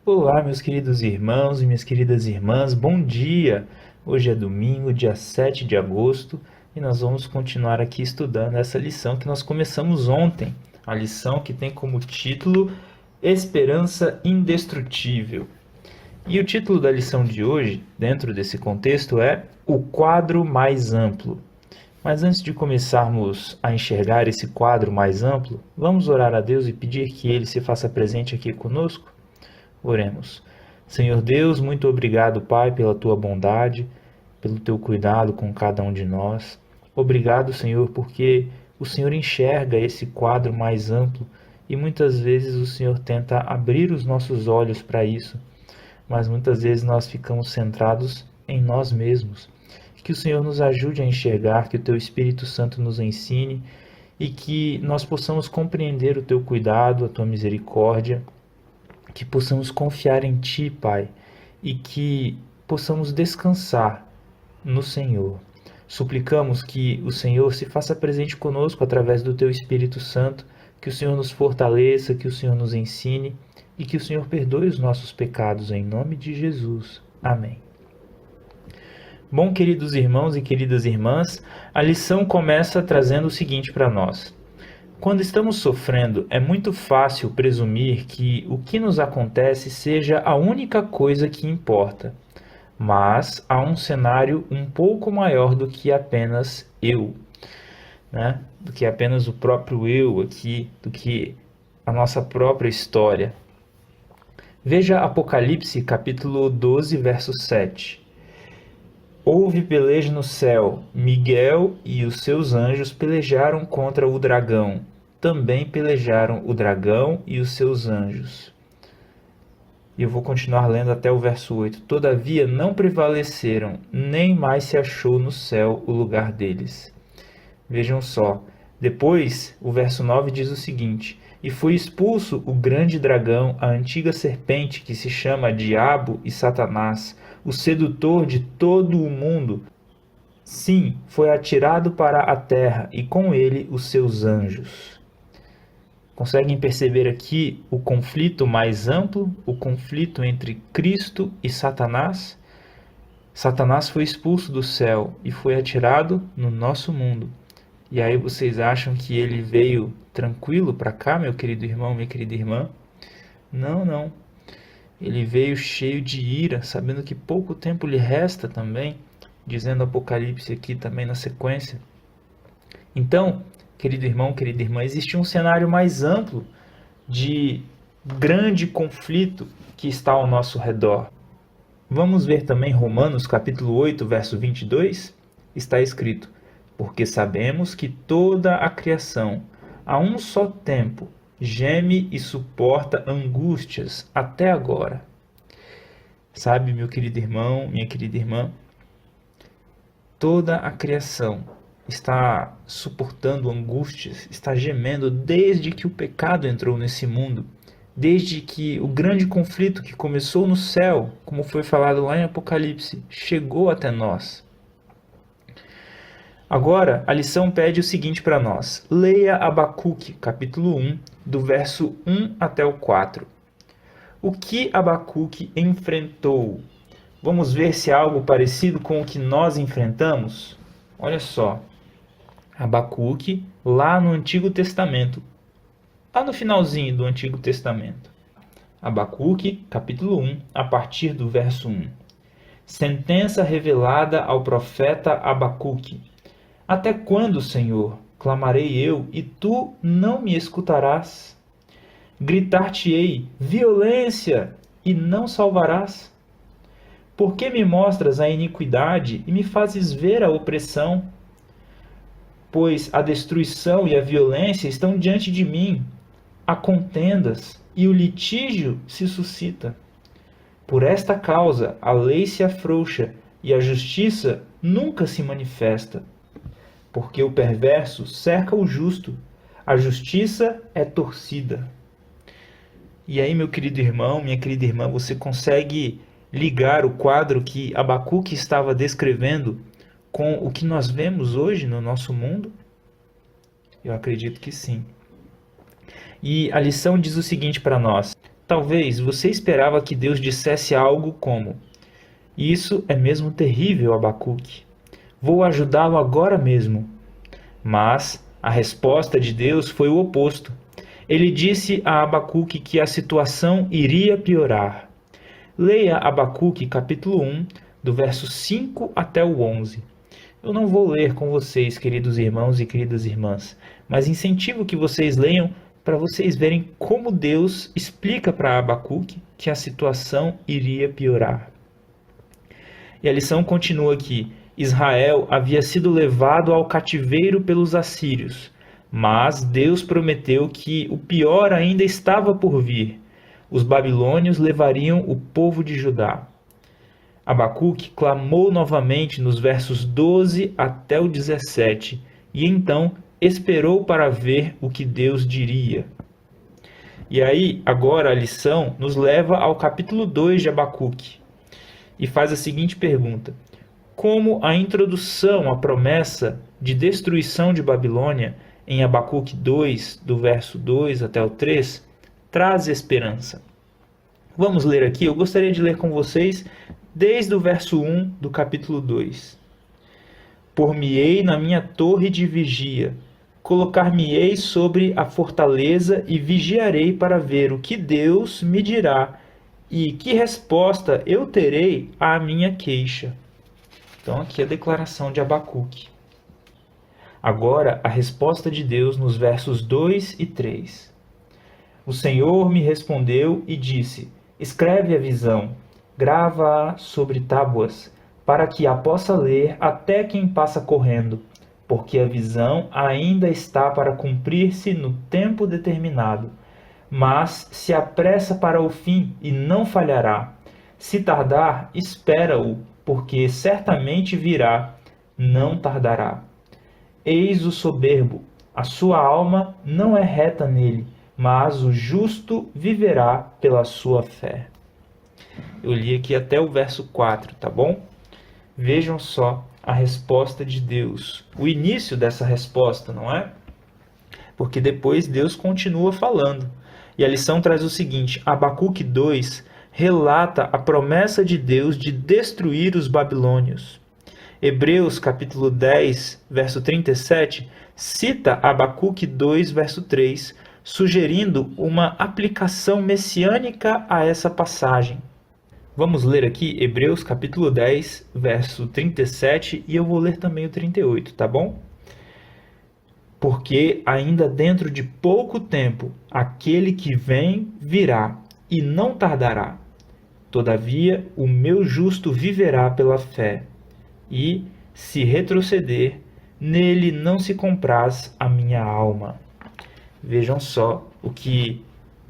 Olá, meus queridos irmãos e minhas queridas irmãs, bom dia! Hoje é domingo, dia 7 de agosto, e nós vamos continuar aqui estudando essa lição que nós começamos ontem. A lição que tem como título Esperança Indestrutível. E o título da lição de hoje, dentro desse contexto, é O Quadro Mais Amplo. Mas antes de começarmos a enxergar esse quadro mais amplo, vamos orar a Deus e pedir que Ele se faça presente aqui conosco? Oremos. Senhor Deus, muito obrigado, Pai, pela tua bondade, pelo teu cuidado com cada um de nós. Obrigado, Senhor, porque o Senhor enxerga esse quadro mais amplo e muitas vezes o Senhor tenta abrir os nossos olhos para isso, mas muitas vezes nós ficamos centrados em nós mesmos. Que o Senhor nos ajude a enxergar, que o teu Espírito Santo nos ensine e que nós possamos compreender o teu cuidado, a tua misericórdia, que possamos confiar em Ti, Pai, e que possamos descansar no Senhor. Suplicamos que o Senhor se faça presente conosco através do Teu Espírito Santo, que o Senhor nos fortaleça, que o Senhor nos ensine e que o Senhor perdoe os nossos pecados em nome de Jesus. Amém. Bom, queridos irmãos e queridas irmãs, a lição começa trazendo o seguinte para nós. Quando estamos sofrendo, é muito fácil presumir que o que nos acontece seja a única coisa que importa. Mas há um cenário um pouco maior do que apenas eu, né? Do que apenas o próprio eu aqui, do que a nossa própria história. Veja Apocalipse capítulo 12, verso 7. Houve peleja no céu. Miguel e os seus anjos pelejaram contra o dragão. Também pelejaram o dragão e os seus anjos. E eu vou continuar lendo até o verso 8. Todavia não prevaleceram, nem mais se achou no céu o lugar deles. Vejam só. Depois, o verso 9 diz o seguinte: E foi expulso o grande dragão, a antiga serpente, que se chama Diabo e Satanás, o sedutor de todo o mundo. Sim, foi atirado para a terra, e com ele os seus anjos. Conseguem perceber aqui o conflito mais amplo, o conflito entre Cristo e Satanás? Satanás foi expulso do céu e foi atirado no nosso mundo. E aí vocês acham que ele veio tranquilo para cá, meu querido irmão, minha querida irmã? Não, não. Ele veio cheio de ira, sabendo que pouco tempo lhe resta também, dizendo Apocalipse aqui também na sequência. Então, querido irmão, querida irmã, existe um cenário mais amplo de grande conflito que está ao nosso redor. Vamos ver também Romanos capítulo 8, verso 22? Está escrito: Porque sabemos que toda a criação, a um só tempo, geme e suporta angústias até agora. Sabe, meu querido irmão, minha querida irmã, toda a criação está suportando angústias, está gemendo desde que o pecado entrou nesse mundo, desde que o grande conflito que começou no céu, como foi falado lá em Apocalipse, chegou até nós. Agora, a lição pede o seguinte para nós. Leia Abacuque, capítulo 1, do verso 1 até o 4. O que Abacuque enfrentou? Vamos ver se é algo parecido com o que nós enfrentamos? Olha só. Abacuque, lá no Antigo Testamento, lá no finalzinho do Antigo Testamento. Abacuque, capítulo 1, a partir do verso 1. Sentença revelada ao profeta Abacuque. Até quando, Senhor, clamarei eu, e tu não me escutarás? Gritar-te-ei, violência, e não salvarás? Por que me mostras a iniquidade e me fazes ver a opressão? Pois a destruição e a violência estão diante de mim, há contendas, e o litígio se suscita. Por esta causa a lei se afrouxa, e a justiça nunca se manifesta. Porque o perverso cerca o justo, a justiça é torcida. E aí, meu querido irmão, minha querida irmã, você consegue ligar o quadro que Abacuque estava descrevendo com o que nós vemos hoje no nosso mundo? Eu acredito que sim. E a lição diz o seguinte para nós: Talvez você esperava que Deus dissesse algo como: "Isso é mesmo terrível, Abacuque. Vou ajudá-lo agora mesmo." Mas a resposta de Deus foi o oposto. Ele disse a Abacuque que a situação iria piorar. Leia Abacuque capítulo 1, do verso 5 até o 11. Eu não vou ler com vocês, queridos irmãos e queridas irmãs, mas incentivo que vocês leiam para vocês verem como Deus explica para Abacuque que a situação iria piorar. E a lição continua aqui. Israel havia sido levado ao cativeiro pelos assírios, mas Deus prometeu que o pior ainda estava por vir. Os babilônios levariam o povo de Judá. Abacuque clamou novamente nos versos 12 até o 17, e então esperou para ver o que Deus diria. E aí, agora a lição nos leva ao capítulo 2 de Abacuque, e faz a seguinte pergunta: como a introdução à promessa de destruição de Babilônia em Abacuque 2, do verso 2 até o 3, traz esperança. Vamos ler aqui, eu gostaria de ler com vocês desde o verso 1 do capítulo 2. Por-me-ei na minha torre de vigia, colocar-me-ei sobre a fortaleza e vigiarei para ver o que Deus me dirá e que resposta eu terei à minha queixa. Então aqui a declaração de Abacuque. Agora a resposta de Deus nos versos 2 e 3. O Senhor me respondeu e disse: escreve a visão, grava-a sobre tábuas, para que a possa ler até quem passa correndo, porque a visão ainda está para cumprir-se no tempo determinado. Mas se apressa para o fim e não falhará. Se tardar, espera-o, porque certamente virá, não tardará. Eis o soberbo, a sua alma não é reta nele, mas o justo viverá pela sua fé. Eu li aqui até o verso 4, tá bom? Vejam só a resposta de Deus, o início dessa resposta, não é? Porque depois Deus continua falando. E a lição traz o seguinte: Abacuque 2 relata a promessa de Deus de destruir os babilônios. Hebreus capítulo 10, verso 37, cita Abacuque 2, verso 3, sugerindo uma aplicação messiânica a essa passagem. Vamos ler aqui Hebreus capítulo 10, verso 37, e eu vou ler também o 38, tá bom? Porque ainda dentro de pouco tempo aquele que vem virá e não tardará. Todavia o meu justo viverá pela fé, e, se retroceder, nele não se compraz a minha alma. Vejam só o que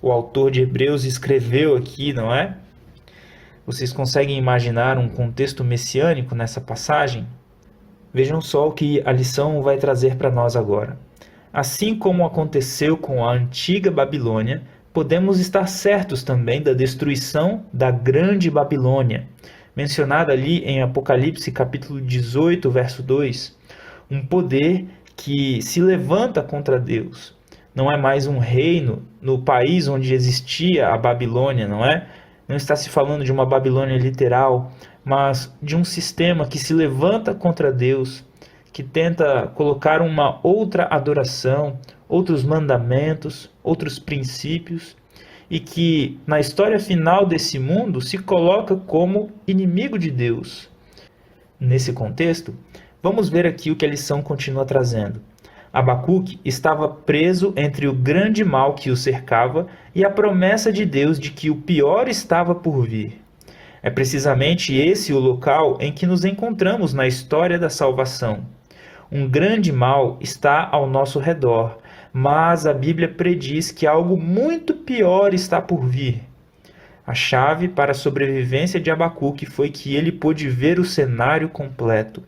o autor de Hebreus escreveu aqui, não é? Vocês conseguem imaginar um contexto messiânico nessa passagem? Vejam só o que a lição vai trazer para nós agora. Assim como aconteceu com a antiga Babilônia, podemos estar certos também da destruição da grande Babilônia, mencionada ali em Apocalipse capítulo 18, verso 2, um poder que se levanta contra Deus. Não é mais um reino no país onde existia a Babilônia, não é? Não está se falando de uma Babilônia literal, mas de um sistema que se levanta contra Deus, que tenta colocar uma outra adoração, outros mandamentos, outros princípios, e que na história final desse mundo se coloca como inimigo de Deus. Nesse contexto, vamos ver aqui o que a lição continua trazendo. Abacuque estava preso entre o grande mal que o cercava e a promessa de Deus de que o pior estava por vir. É precisamente esse o local em que nos encontramos na história da salvação. Um grande mal está ao nosso redor, mas a Bíblia prediz que algo muito pior está por vir. A chave para a sobrevivência de Abacuque foi que ele pôde ver o cenário completo.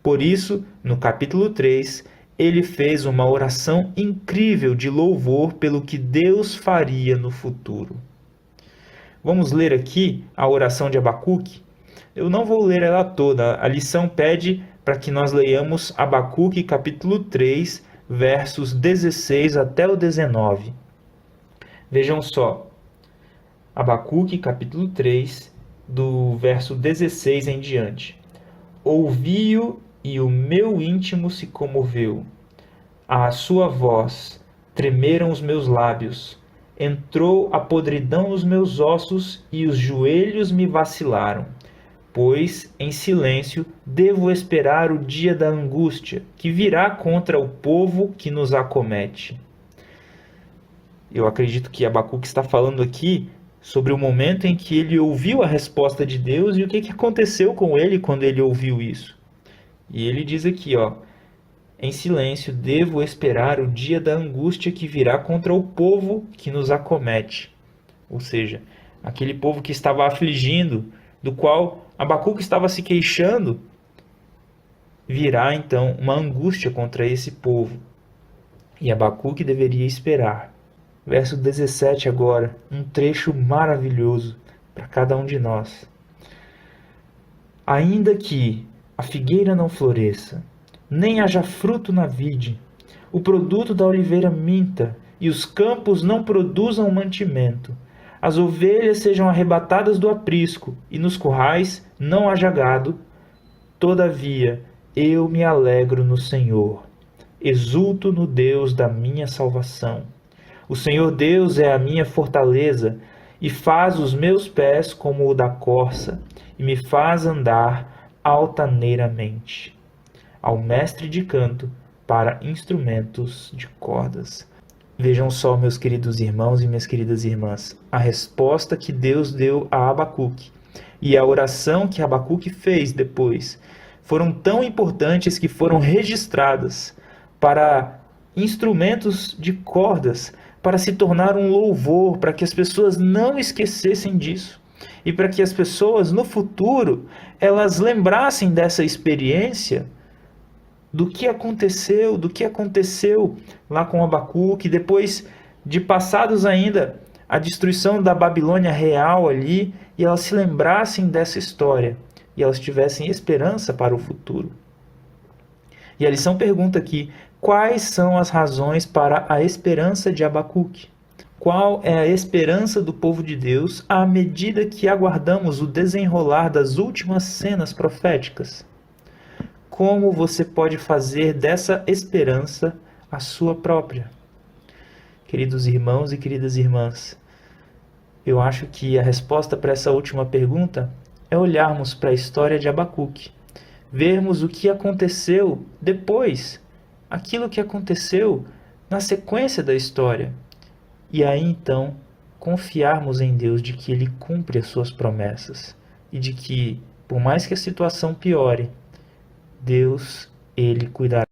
Por isso, no capítulo 3, ele fez uma oração incrível de louvor pelo que Deus faria no futuro. Vamos ler aqui a oração de Abacuque? Eu não vou ler ela toda, a lição pede para que nós leiamos Abacuque capítulo 3, versos 16 até o 19. Vejam só. Abacuque, capítulo 3, do verso 16 em diante. Ouvi-o e o meu íntimo se comoveu. À sua voz tremeram os meus lábios. Entrou a podridão nos meus ossos e os joelhos me vacilaram. Pois, em silêncio, devo esperar o dia da angústia, que virá contra o povo que nos acomete. Eu acredito que Abacuque está falando aqui sobre o momento em que ele ouviu a resposta de Deus e o que aconteceu com ele quando ele ouviu isso. E ele diz aqui, em silêncio devo esperar o dia da angústia que virá contra o povo que nos acomete. Ou seja, aquele povo que estava afligindo, do qual Abacuque estava se queixando, virá então uma angústia contra esse povo. E Abacuque deveria esperar. Verso 17 agora, um trecho maravilhoso para cada um de nós. Ainda que a figueira não floresça, nem haja fruto na vide, o produto da oliveira minta, e os campos não produzam mantimento, as ovelhas sejam arrebatadas do aprisco, e nos currais não haja gado, todavia eu me alegro no Senhor, exulto no Deus da minha salvação. O Senhor Deus é a minha fortaleza, e faz os meus pés como o da corça, e me faz andar altaneiramente. Ao mestre de canto para instrumentos de cordas. Vejam só, meus queridos irmãos e minhas queridas irmãs, a resposta que Deus deu a Abacuque e a oração que Abacuque fez depois foram tão importantes que foram registradas para instrumentos de cordas, para se tornar um louvor, para que as pessoas não esquecessem disso e para que as pessoas no futuro elas lembrassem dessa experiência, do que aconteceu lá com Abacuque, depois de passados ainda a destruição da Babilônia real ali, e elas se lembrassem dessa história, e elas tivessem esperança para o futuro. E a lição pergunta aqui, quais são as razões para a esperança de Abacuque? Qual é a esperança do povo de Deus à medida que aguardamos o desenrolar das últimas cenas proféticas? Como você pode fazer dessa esperança a sua própria? Queridos irmãos e queridas irmãs, eu acho que a resposta para essa última pergunta é olharmos para a história de Abacuque, vermos o que aconteceu depois, aquilo que aconteceu na sequência da história, e aí então confiarmos em Deus de que Ele cumpre as suas promessas e de que, por mais que a situação piore, Deus, Ele cuidará.